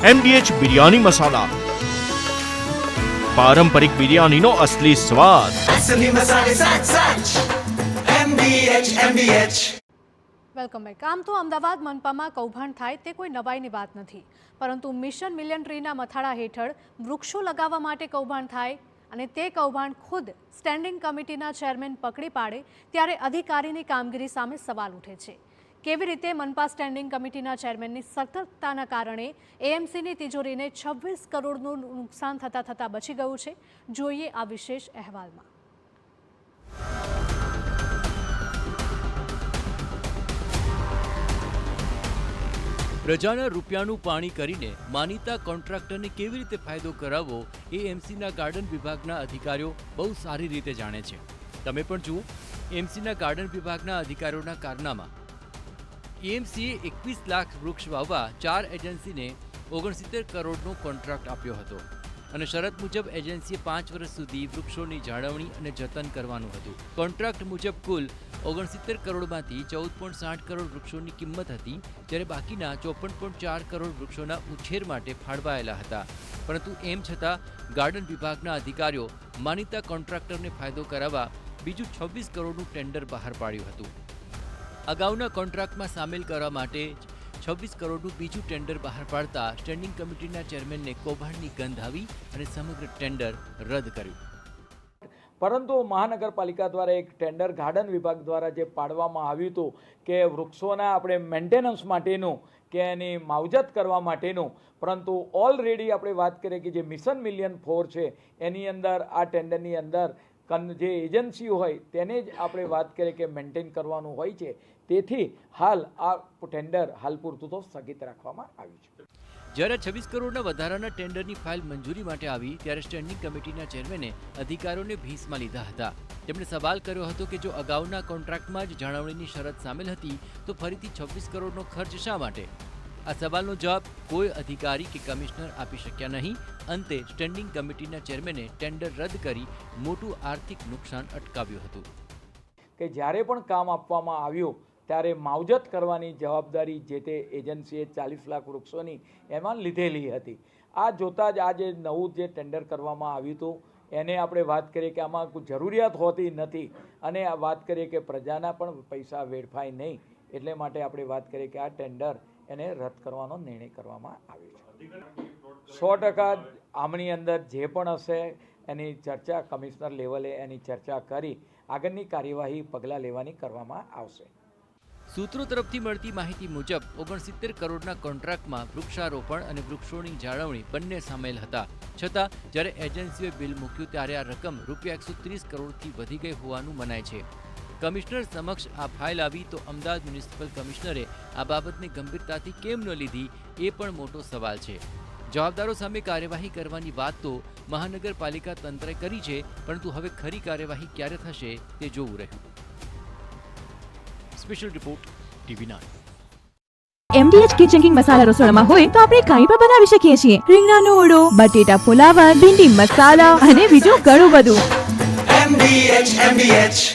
MDH biryani મસાલા, પારંપરિક બિરયાનીનો અસલી સ્વાદ. असली मसाले सच सच MDH વેલકમ બેક. આમ તો અમદાવાદ મનપામાં કૌભાંડ થાય તે કોઈ નવાઈની વાત નથી, પરંતુ મિશન મિલિયન ટ્રીના મથાળા હેઠળ વૃક્ષો લગાવવા માટે કૌભાંડ થાય અને તે કૌભાંડ ખુદ સ્ટેન્ડિંગ કમિટીના ચેરમેન પકડી પાડે ત્યારે અધિકારીની કામગીરી સામે સવાલ ઉઠે છે. કેવી રીતે મનપા સ્ટેન્ડિંગ કમિટીના ચેરમેનની સતર્કતાના કારણે એએમસીની તિજોરીને 26 કરોડનું નુકસાન થતાં બચી ગયું છે, જોઈએ આ વિશેષ અહેવાલમાં. પ્રજાના રૂપિયાનું પાણી કરીને માનીતા કોન્ટ્રાક્ટરને કેવી રીતે ફાયદો કરાવવો એ એમસીના ગાર્ડન વિભાગના અધિકારીઓ બહુ સારી રીતે જાણે છે. તમે પણ જુઓ એમસીના ગાર્ડન વિભાગના અધિકારીઓના કારનામા. એએમસીએ 21 લાખ વૃક્ષ વાવવા 4 એજન્સીને 69 કરોડનો કોન્ટ્રાક્ટ આપ્યો હતો અને શરત મુજબ એજન્સીએ 5 વર્ષ સુધી વૃક્ષોની જાળવણી અને જતન કરવાનું હતું. કોન્ટ્રાક્ટ મુજબ કુલ 69 કરોડમાંથી 14.60 કરોડ વૃક્ષોની કિંમત હતી, જ્યારે બાકીના 54.4 કરોડ વૃક્ષોના ઉછેર માટે ફાળવાયેલા હતા. પરંતુ એમ છતાં ગાર્ડન વિભાગના અધિકારીઓ માનીતા કોન્ટ્રાક્ટરને ફાયદો કરાવવા બીજું 26 કરોડનું ટેન્ડર બહાર પાડ્યું હતું. અગાઉના કોન્ટ્રાક્ટમાં સામેલ કરવા માટે 26 કરોડનું બીજું ટેન્ડર બહાર પાડતા સ્ટેન્ડિંગ કમિટીના ચેરમેનને કૌભાંડની ગંધ આવી અને સમગ્ર ટેન્ડર રદ કર્યું. પરંતુ મહાનગરપાલિકા દ્વારા એક ટેન્ડર ગાર્ડન વિભાગ દ્વારા જે પાડવામાં આવ્યું હતું કે વૃક્ષોના આપણે મેન્ટેનન્સ માટેનું કે એની માવજત કરવા માટેનું, પરંતુ ઓલરેડી આપણે વાત કરીએ કે જે મિશન મિલિયન 4 છે એની અંદર આ ટેન્ડરની અંદર જે એજન્સી હોય તેને જ આપણે વાત કરીએ કે મેન્ટેન કરવાનું હોય છે. તેથી હાલ આ ટેન્ડર હાલ પૂરતું તો સ્થગિત રાખવામાં આવ્યું છે. જ્યારે 26 કરોડના વધારાના ટેન્ડરની ફાઇલ મંજૂરી માટે આવી ત્યારે સ્ટેન્ડિંગ કમિટીના ચેરમેને અધિકારીઓને ભીંસમાં લીધા હતા. તેમણે સવાલ કર્યો હતો કે જો અગાઉના કોન્ટ્રાક્ટમાં જ જાળવણીની શરત સામેલ હતી તો ફરીથી 26 કરોડનો ખર્ચ શા માટે? આ સવાલનો જવાબ કોઈ અધિકારી કે કમિશનર આપી શક્યા નહીં. અંતે સ્ટેન્ડિંગ કમિટીના ચેરમેને ટેન્ડર રદ કરી મોટું આર્થિક નુકસાન અટકાવ્યું હતું. કે જ્યારે પણ કામ આપવામાં આવ્યું ત્યારે માવજત કરવાની જવાબદારી જે તે એજન્સીએ 40 લાખ વૃક્ષોની એમાં લીધેલી હતી. આ જોતાં જ આ જે નવું જે ટેન્ડર કરવામાં આવ્યું હતું એને આપણે વાત કરીએ કે આમાં કોઈ જરૂરિયાત હોતી નથી અને આ વાત કરીએ કે પ્રજાના પણ પૈસા વેડફાય નહીં, એટલે માટે આપણે વાત કરીએ કે આ ટેન્ડર એને રદ કરવાનો નિર્ણય કરવામાં આવ્યો છે. 100% આમની અંદર જે પણ હશે એની ચર્ચા કમિશનર લેવલે એની ચર્ચા કરી આગળની કાર્યવાહી પગલાં લેવાની કરવામાં આવશે. સૂત્રો તરફથી મળતી માહિતી મુજબ 69 કરોડના કોન્ટ્રાક્ટમાં વૃક્ષારોપણ અને વૃક્ષોની જાળવણી બંને સામેલ હતા. છતાં જ્યારે એજન્સીએ બિલ મૂક્યું ત્યારે આ રકમ રૂપિયા 130 કરોડથી વધી ગઈ હોવાનું મનાય છે. કમિશનર સમક્ષ આ ફાઇલ આવી તો અમદાવાદ મ્યુનિસિપલ કમિશનરે આ બાબતને ગંભીરતાથી કેમ ન લીધી એ પણ મોટો સવાલ છે. જવાબદારો સામે કાર્યવાહી કરવાની વાત તો મહાનગરપાલિકા તંત્રે કરી છે, પરંતુ હવે ખરી કાર્યવાહી ક્યારે થશે તે જોવું રહ્યું. Special report TV9. MDH kitchen king masala રસોડામાં હોય તો આપણે કંઈ પણ બનાવી શકીએ છીએ. રીંગણાનો ઓળો, બટેટા ફુલાવર, ભીંડી મસાલા અને બીજું ઘણું બધું. MDH